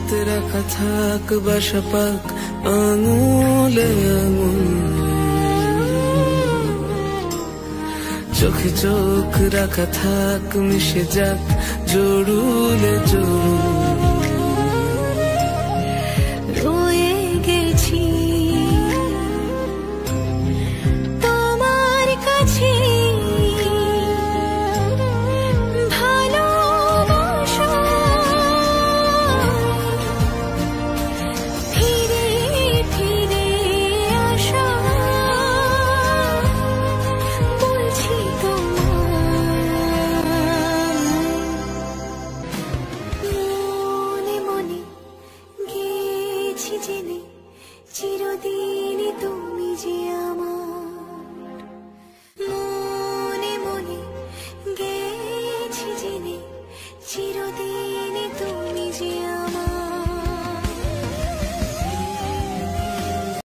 হাতে রাখা থাক বাসা পাক আঙুলে আঙুল, চোখে চোখ রাখা থাক মিশে যাক জড়ুলে জড়ুল। রয়ে গেছি তোমার কাছে, ভালোবাসা ফিরে ফিরে আসা, বলছি মনে মনে গেছি জেনে চিরদিন